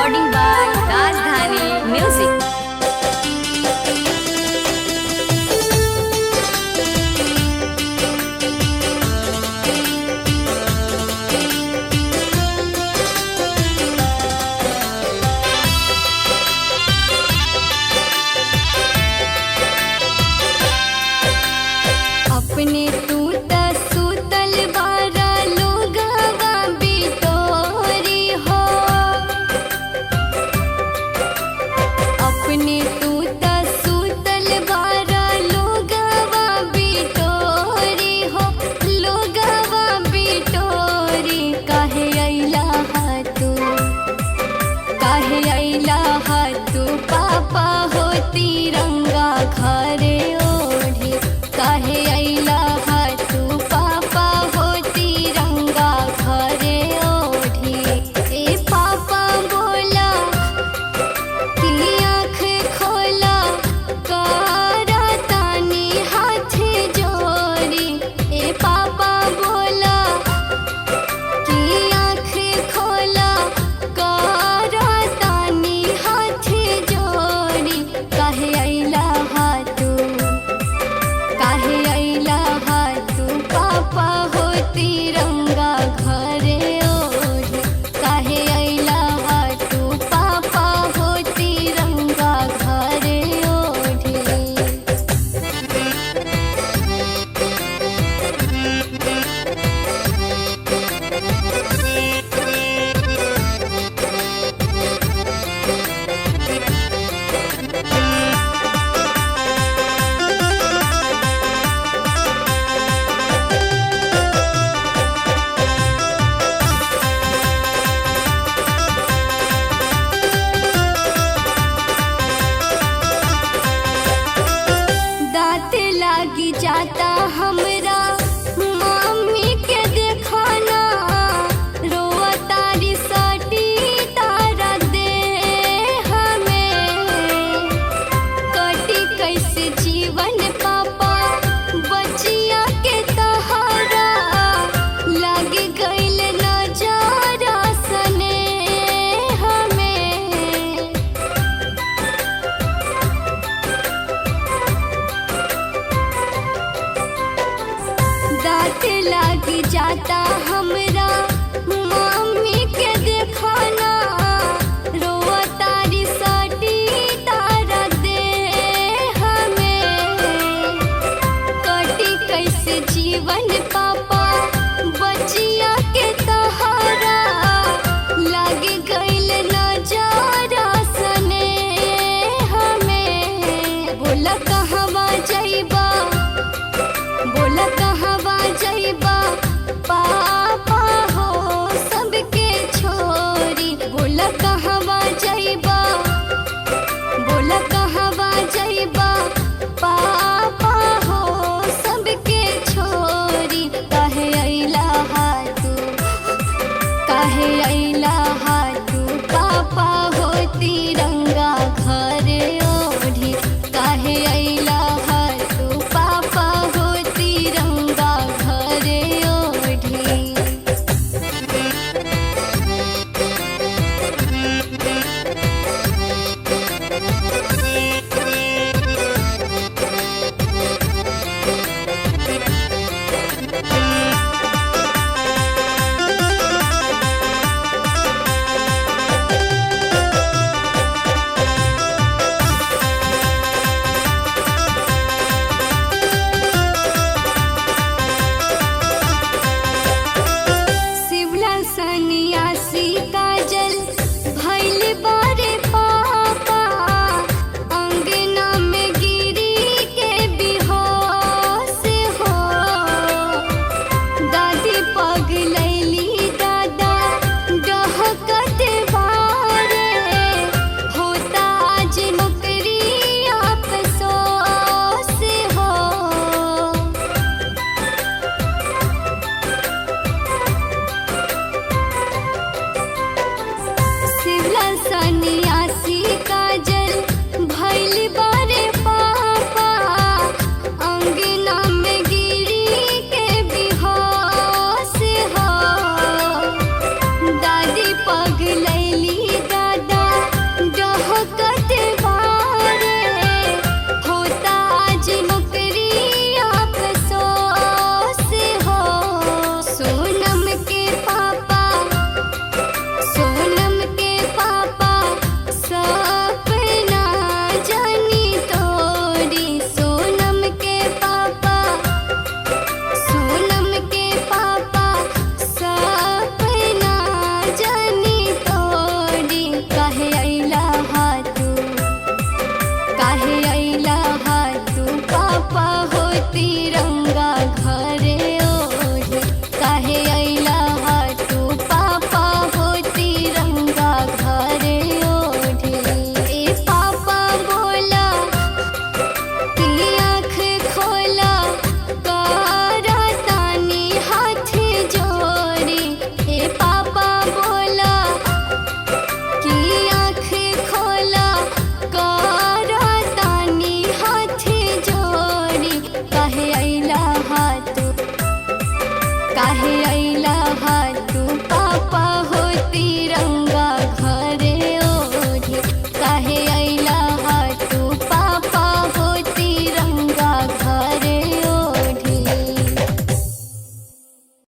recording by Rajdhani Music. अपने तू त सुतल बारा लोगवा बिटोरी हो। अपने तू त सुतल बारा लोगवा बिटोरी हो। लोगवा बिटोरी काहे अइला हा तू, काहे अइला हा तू पापा हो तिरंगा घरे ओढ़ी। काहे अइला हा तू पापा हो तिरंगा घरे ओढ़ी। ए पापा बोला कि आँख खोला करा तानी हाथ जोड़ी। ए पापा बोला कि आँख खोला करा तानी हाथ जोड़ी। काहे अइला हा तू, काहे अइला हा तू पापा हो तिरंगा घरे ओढ़ी। काहे अइला हा तू पापा हो तिरंगा घरे ओढ़ी। दांत लागी जाता हमरा मम्मी के देखाना। रोआ तारी सटी तारा दे हमें। कटी कैसे जीवन पापा बचिया के तहारा। लाग गइल नजारा सने हमें। दांत लागी जाता हमरा मम्मी के देखाना। रोआ तारी सटी तारा दे हमें। कटी कैसे जीवन पापा बचिया के तहारा। लाग गइल नजारा सने हमें। बोला कहवा जइबा, बोला कहवा जइबा पापा हो सबके छोरी। बोला